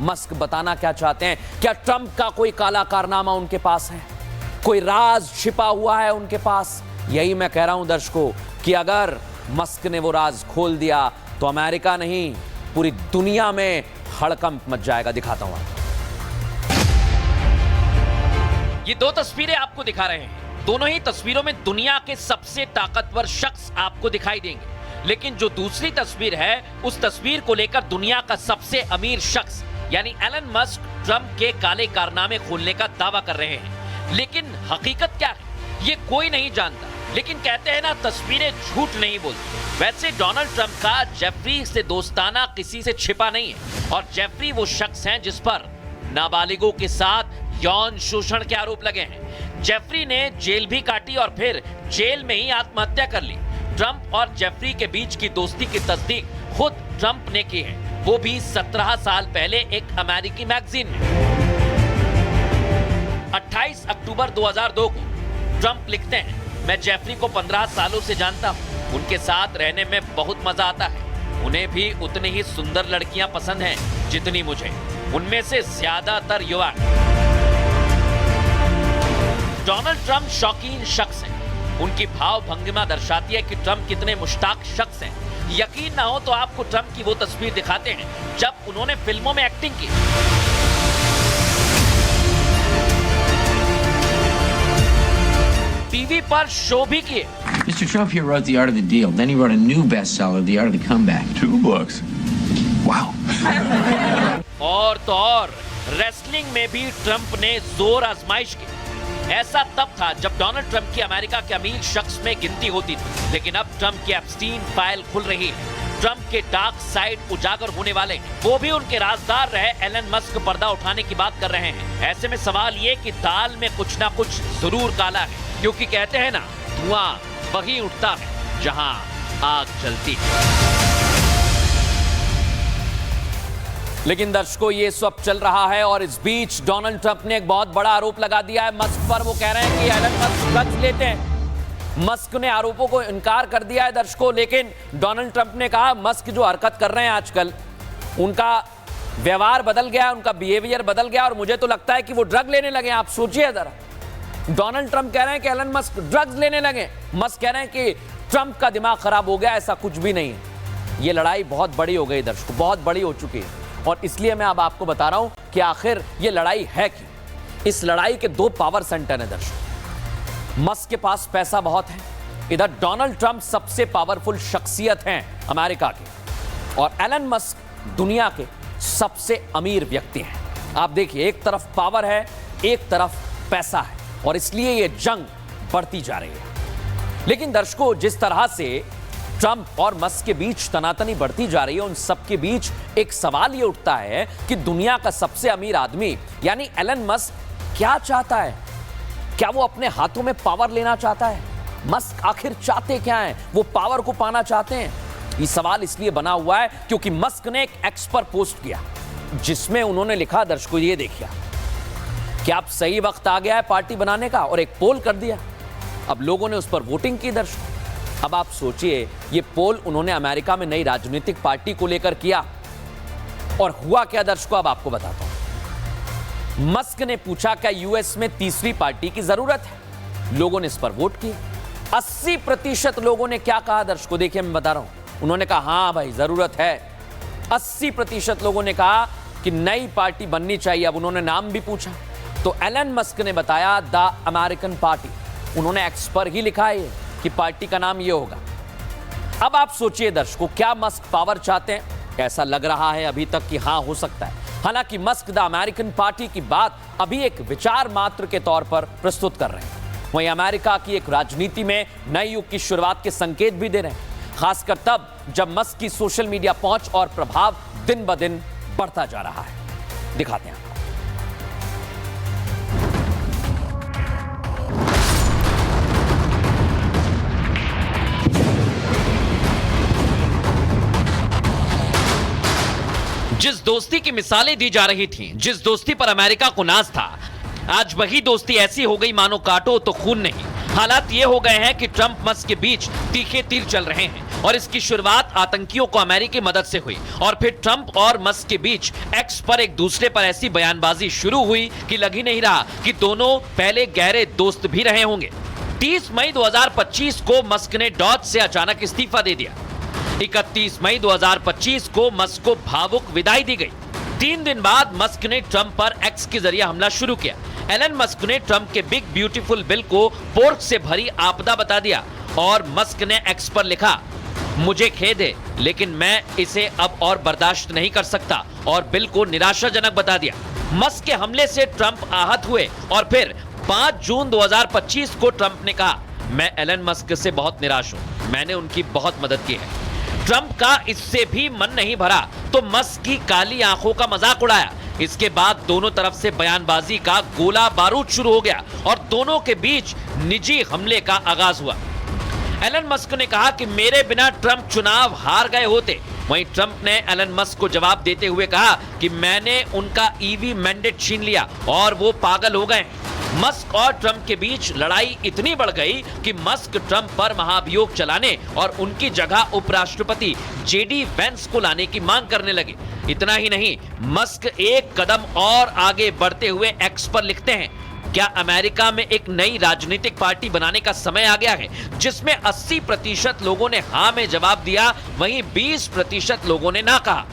Musk बताना क्या चाहते हैं? क्या ट्रंप का कोई काला कारनामा उनके पास है? कोई राज छिपा हुआ है उनके पास? यही मैं कह रहा हूं दर्शकों कि अगर मस्क ने वो राज खोल दिया तो अमेरिका नहीं, पूरी दुनिया में हड़कंप मच जाएगा। दिखाता हूं आपको। ये दो तस्वीरें आपको दिखा रहे हैं। दोनों ही तस्वीरों में दुनिया के सबसे ताकतवर शख्स आपको दिखाई देंगे, लेकिन जो दूसरी तस्वीर है उस तस्वीर को लेकर दुनिया का सबसे अमीर शख्स यानी एलन मस्क ट्रंप के काले कारनामे खोलने का दावा कर रहे हैं। लेकिन हकीकत क्या है ये कोई नहीं जानता, लेकिन कहते हैं ना तस्वीरें झूठ नहीं बोलती। वैसे डोनाल्ड ट्रंप का जेफरी से दोस्ताना किसी से छिपा नहीं है और जेफरी वो शख्स हैं जिस पर नाबालिगों के साथ यौन शोषण के आरोप लगे हैं। जेफरी ने जेल भी काटी और फिर जेल में ही आत्महत्या कर ली। ट्रंप और जेफरी के बीच की दोस्ती की तस्दीक खुद ट्रंप ने की है, वो भी 17 साल पहले एक अमेरिकी मैगजीन में। 28 अक्टूबर 2002 को ट्रंप लिखते हैं, मैं जेफरी को 15 सालों से जानता हूं, उनके साथ रहने में बहुत मजा आता है। उन्हें भी उतनी ही सुंदर लड़कियां पसंद हैं जितनी मुझे, उनमें से ज्यादातर युवा। डोनाल्ड ट्रंप शौकीन शख्स हैं। उनकी भाव भंगिमा दर्शाती है कि ट्रंप कितने मुश्ताक शख्स हैं। यकीन ना हो तो आपको ट्रंप की वो तस्वीर दिखाते हैं जब उन्होंने फिल्मों में एक्टिंग की। टीवी पर शो भी किए। Mr. Trump here wrote The Art of the Deal. Then he wrote a new bestseller, The Art of the Comeback. 2 books. Wow. और तो और रेसलिंग में भी ट्रंप ने जोर आजमाइश की। ऐसा तब था जब डोनाल्ड ट्रंप की अमेरिका के अमीर शख्स में गिनती होती थी, लेकिन अब ट्रंप की एप्स्टीन फाइल खुल रही है। ट्रंप के डार्क साइड उजागर होने वाले हैं। वो भी उनके राजदार रहे एलन मस्क पर्दा उठाने की बात कर रहे हैं। ऐसे में सवाल ये कि दाल में कुछ ना कुछ जरूर काला है, क्योंकि कहते हैं ना धुआं वही उठता है जहां आग जलती है। लेकिन दर्शकों ये सब चल रहा है और इस बीच डोनाल्ड ट्रंप ने एक बहुत बड़ा आरोप लगा दिया है मस्क पर। वो कह रहे हैं कि एलन मस्क ड्रग्स लेते हैं। मस्क ने आरोपों को इनकार कर दिया है दर्शकों, लेकिन डोनाल्ड ट्रंप ने कहा मस्क जो हरकत कर रहे हैं आजकल, उनका व्यवहार बदल गया, उनका बिहेवियर बदल गया और मुझे तो लगता है कि वो ड्रग लेने लगे। आप सोचिए जरा, डोनाल्ड ट्रंप कह रहे हैं कि एलन मस्क ड्रग्स लेने लगे, मस्क कह रहे हैं कि ट्रंप का दिमाग खराब हो गया। ऐसा कुछ भी नहीं है। ये लड़ाई बहुत बड़ी हो गई दर्शकों, बहुत बड़ी हो चुकी है और इसलिए मैं अब आपको बता रहा हूं कि आखिर ये लड़ाई है क्या। इस लड़ाई के 2 पावर सेंटर हैं दर्शकों। मस्क के पास पैसा बहुत है, इधर डोनाल्ड ट्रंप सबसे पावरफुल शख्सियत हैं अमेरिका के, और एलन मस्क दुनिया के सबसे अमीर व्यक्ति हैं। आप देखिए, एक तरफ पावर है, एक तरफ पैसा है और इसलिए ये जंग बढ़ती जा रही है। लेकिन दर्शकों, जिस तरह से ट्रंप और मस्क के बीच तनातनी बढ़ती जा रही है, उन सबके बीच एक सवाल ये उठता है कि दुनिया का सबसे अमीर आदमी यानी एलन मस्क क्या चाहता है? क्या वो अपने हाथों में पावर लेना चाहता है? मस्क आखिर चाहते क्या हैं? वो पावर को पाना चाहते हैं? ये सवाल इसलिए बना हुआ है क्योंकि मस्क ने एक एक्स पर पोस्ट किया जिसमें उन्होंने लिखा, दर्शकों ये देखिए, कि आप सही वक्त आ गया है पार्टी बनाने का, और एक पोल कर दिया। अब लोगों ने उस पर वोटिंग की दर्शकों। अब आप सोचिए, ये पोल उन्होंने अमेरिका में नई राजनीतिक पार्टी को लेकर किया और हुआ क्या दर्शकों, अब आपको बताता हूं। मस्क ने पूछा क्या यूएस में तीसरी पार्टी की जरूरत है? लोगों ने इस पर वोट किया। 80% लोगों ने क्या कहा दर्शकों, देखिए मैं बता रहा हूं, उन्होंने कहा हां भाई जरूरत है। 80% लोगों ने कहा कि नई पार्टी बननी चाहिए। अब उन्होंने नाम भी पूछा तो एलन मस्क ने बताया द अमेरिकन पार्टी। उन्होंने एक्स पर ही लिखा है कि पार्टी का नाम ये होगा। अब आप सोचिए दर्शकों, क्या मस्क पावर चाहते हैं? ऐसा लग रहा है अभी तक कि हां हो सकता है। हालांकि मस्क द अमेरिकन पार्टी की बात अभी एक विचार मात्र के तौर पर प्रस्तुत कर रहे हैं। वहीं अमेरिका की एक राजनीति में नए युग की शुरुआत के संकेत भी दे रहे हैं, खासकर तब जब मस्क की सोशल मीडिया पहुंच और प्रभाव दिन ब दिन बढ़ता जा रहा है। दिखाते हैं। जिस दोस्ती की मिसालें दी जा रही थीं, जिस दोस्ती पर अमेरिका को नाज था, आज वही दोस्ती ऐसी हो गई मानो काटो तो खून नहीं। हालात ये हो गए हैं कि ट्रंप मस्क के बीच तीखे तीर चल रहे हैं और इसकी शुरुआत आतंकियों को अमेरिकी मदद से हुई और फिर ट्रंप और मस्क के बीच एक्स पर एक दूसरे पर ऐसी बयानबाजी शुरू हुई कि लग ही नहीं रहा कि दोनों पहले गहरे दोस्त भी रहे होंगे। 30 मई 2025 को मस्क ने डॉज से अचानक इस्तीफा दे दिया। 31 मई 2025 को मस्क को भावुक विदाई दी गई। 3 दिन बाद मस्क ने ट्रंप पर एक्स के जरिए हमला शुरू किया। एलन मस्क ने ट्रंप के बिग ब्यूटीफुल बिल को पोर्क से भरी आपदा बता दिया और मस्क ने एक्स पर लिखा, मुझे खेद है लेकिन मैं इसे अब और बर्दाश्त नहीं कर सकता, और बिल को निराशाजनक बता दिया। मस्क के हमले से ट्रंप आहत हुए और फिर 5 जून 2025 को ट्रंप ने कहा, मैं एलन मस्क से बहुत निराश हूं, मैंने उनकी बहुत मदद की है। ट्रंप का इससे भी मन नहीं भरा तो मस्क की काली आंखों का मजाक उड़ाया। इसके बाद दोनों तरफ से बयानबाजी का गोला बारूद शुरू हो गया और दोनों के बीच निजी हमले का आगाज हुआ। एलन मस्क ने कहा कि मेरे बिना ट्रंप चुनाव हार गए होते। वहीं ट्रंप ने एलन मस्क को जवाब देते हुए कहा कि मैंने उनका ईवी मैंडेट छीन लिया और वो पागल हो गए। मस्क और ट्रंप के बीच लड़ाई इतनी बढ़ गई कि मस्क ट्रंप पर महाभियोग चलाने और उनकी जगह उपराष्ट्रपति जेडी वेंस को लाने की मांग करने लगे। इतना ही नहीं, मस्क एक कदम और आगे बढ़ते हुए एक्स पर लिखते हैं, क्या अमेरिका में एक नई राजनीतिक पार्टी बनाने का समय आ गया है जिसमें 80% लोगों ने हां में जवाब दिया, वहीं 20% लोगों ने ना कहा।